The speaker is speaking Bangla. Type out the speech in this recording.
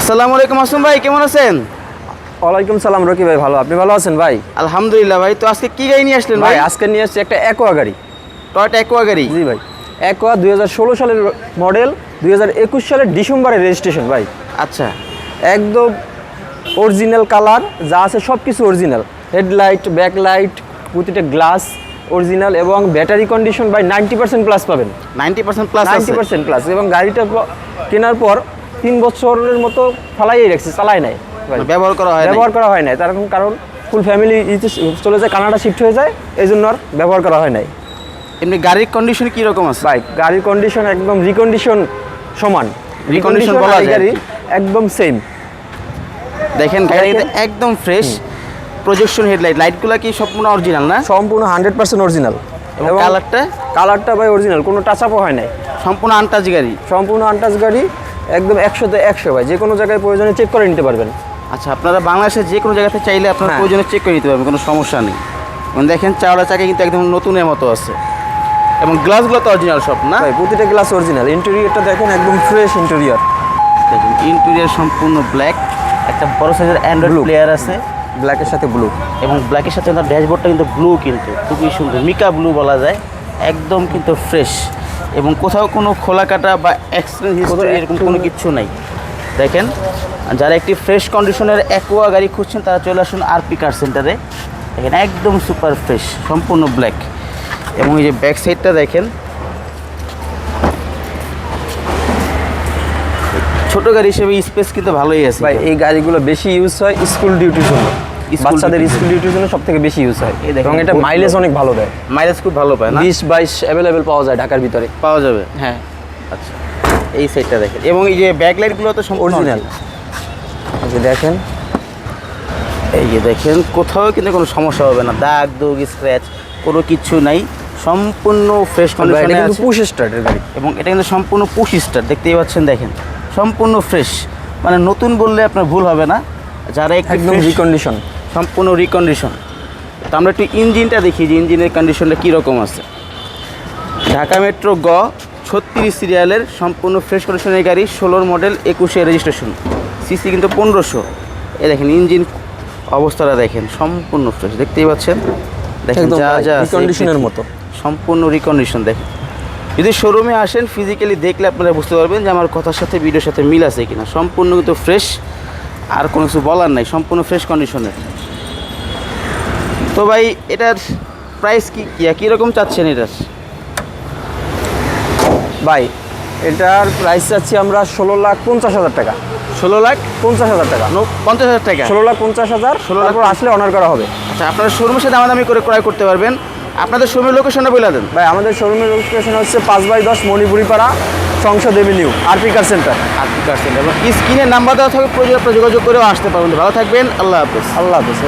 আসসালামু আলাইকুম আসুন ভাই, কেমন আছেন? ওয়ালাইকুম সালাম রকি ভাই, ভালো। আপনি ভালো আছেন ভাই? আলহামদুলিল্লাহ ভাই। তো আজকে কি গাড়ি নিয়ে আসলেন ভাই? ভাই আজকে নিয়ে আসছি একটা অ্যাকোয়া গাড়ি। টয়োটা অ্যাকোয়া গাড়ি। জি ভাই, অ্যাকোয়া 2016 সালের মডেল, 2021 সালের ডিসেম্বরের রেজিস্ট্রেশন ভাই। আচ্ছা, একদম অরিজিনাল কালার, যা আছে সব কিছু অরিজিনাল। হেডলাইট, ব্যাকলাইট, প্রতিটা গ্লাস অরিজিনাল এবং ব্যাটারি কন্ডিশন ভাই 90% প্লাস পাবেন। 90% প্লাস আছে। 90% প্লাস। এবং গাড়িটা কেনার পর 3 বছরের মতো ফালাইয়ে রাখছি, চালাই নাই ভাই, ব্যবহার করা হয় ব্যবহার করা হয় নাই। তার কারণ ফুল ফ্যামিলি চলে যায়, কানাডা শিফট হয়ে যায়, এই জন্য আর ব্যবহার করা হয় নাই। এমনি গাড়ির কন্ডিশন কি রকম আছে? ভাই গাড়ির কন্ডিশন একদম রিকন্ডিশন সমান। রিকন্ডিশন বলা যায় গাড়ি একদম সেম। দেখেন গাড়িটা একদম ফ্রেশ। প্রজেকশন হেডলাইট, লাইটগুলো কি সম্পূর্ণ অরিজিনাল না? সম্পূর্ণ 100% অরিজিনাল। এবং কালারটা ভাই অরিজিনাল, কোনো টাচ আপও হয় নাই। সম্পূর্ণ আনটাচ গাড়ি। সম্পূর্ণ আনটাচ গাড়ি, একদম 100-তে 100 ভাই। যে কোনো জায়গায় প্রয়োজনে চেক করে নিতে পারবেন। আচ্ছা, আপনারা বাংলাদেশের যে কোনো জায়গাতে চাইলে আপনার হ্যাঁ। প্রয়োজনে চেক করে নিতে পারবেন, কোনো সমস্যা নেই। মানে দেখেন চাওড়া চাকা কিন্তু একদম নতুনের মতো আছে এবং গ্লাসগুলো তো অরিজিনাল সব না ভাই প্রতিটা গ্লাস অরিজিনাল। ইন্টেরিয়রটা দেখেন একদম ফ্রেশ ইন্টেরিয়র। দেখুন ইন্টেরিয়র সম্পূর্ণ ব্ল্যাক। একটা বড় সাইজের অ্যান্ড্রয়েড প্লেয়ার আছে ব্ল্যাকের সাথে ব্লু, এবং ব্ল্যাকের সাথে তার ড্যাশবোর্ডটা কিন্তু ব্লু, কিন্তু খুবই সুন্দর, মিকা ব্লু বলা যায়। একদম কিন্তু ফ্রেশ এবং কোথাও কোনো খোলা কাটা বা অ্যাক্সিডেন্ট হিস্ট্রি এরকম কোনো কিছু নাই। দেখেন, যারা একটি ফ্রেশ কন্ডিশনের অ্যাকোয়া গাড়ি খুঁজছেন তারা চলে আসুন আরপি কার সেন্টারে। দেখেন একদম সুপার ফ্রেশ, সম্পূর্ণ ব্ল্যাক। এবং এই যে ব্যাক সাইডটা দেখেন, ছোট গাড়ি হিসেবে স্পেস কিন্তু ভালোই আছে ভাই এই গাড়িগুলো বেশি ইউজ হয় স্কুল ডিউটির জন্য। বাচ্চাদের duty-র স্কুল ডিউটির জন্য সবথেকে বেশি ইউজ হয়। এই দেখেন, এবং এটা মাইলেজ অনেক ভালো দেয়। মাইলেজ খুব ভালো পায় না? 20-22 অ্যাভেলেবেল পাওয়া যায় ঢাকার ভিতরে। পাওয়া যাবে। হ্যাঁ, আচ্ছা, এই সাইডটা দেখেন। এবং এই যে ব্যাকলাইটগুলো তো অরিজিনাল। এই যে দেখেন, এই যে দেখেন, কোথাও কিন্তু কোনো সমস্যা হবে না, দাগ দুগ স্ক্র্যাচ কোনো কিছু নাই, সম্পূর্ণ ফ্রেশ এটা কন্ডিশনে কিন্তু আছে। পুশ স্টার্টের গাড়ি। এবং এটা কিন্তু সম্পূর্ণ পুশ স্টার্ট, দেখতেই পাচ্ছেন। দেখেন সম্পূর্ণ ফ্রেশ, মানে নতুন বললে আপনার ভুল হবে না। যারা একটু একদম fresh, রিকন্ডিশন। সম্পূর্ণ রিকন্ডিশন। তো আমরা একটু ইঞ্জিনটা দেখি যে ইঞ্জিনের কন্ডিশনটা কীরকম আছে। ঢাকা মেট্রো গ 36 সিরিয়ালের সম্পূর্ণ ফ্রেশ কন্ডিশনের গাড়ি, 16 মডেল, 21 রেজিস্ট্রেশন, সিসি কিন্তু 1500। এ দেখেন ইঞ্জিন অবস্থাটা দেখেন, সম্পূর্ণ ফ্রেশ, দেখতেই পাচ্ছেন। দেখেন একদম যা যা আছে, রিকন্ডিশনের মতো। সম্পূর্ণ রিকন্ডিশন। দেখেন, যদি শোরুমে আসেন ফিজিক্যালি দেখলে আপনারা বুঝতে পারবেন যে আমার কথার সাথে ভিডিওর সাথে মিল আছে কিনা। সম্পূর্ণ কিন্তু ফ্রেশ, আর কোনো কিছু বলার নাই, সম্পূর্ণ ফ্রেশ কন্ডিশনের। তো ভাই এটার প্রাইস কীরকম চাচ্ছেন এটার? ভাই এটার প্রাইস চাচ্ছি আমরা 16,50,000 টাকা। 16,50,000 টাকা। 50,000 টাকা। 16,50,000। 16,00,000 তারপর আসলে অনার করা হবে। আচ্ছা, আপনারা শোরুমের সাথে দামাদামি করে ক্রয় করতে পারবেন। আপনাদের শোরুমের লোকেশনটা বলে দেন। ভাই আমাদের শোরুমের লোকেশন হচ্ছে 5/10 মণিপুরিপাড়া, সংসদ এভিনিউ, আরপি কার সেন্টার। আরপি কার সেন্টার। এবং স্ক্রিনে নাম্বার দেওয়া থাকবে, প্রয়োজন যোগাযোগ করেও আসতে পারবেন। ভালো থাকবেন, আল্লাহ হাফেজ। আল্লাহ হাফেজ।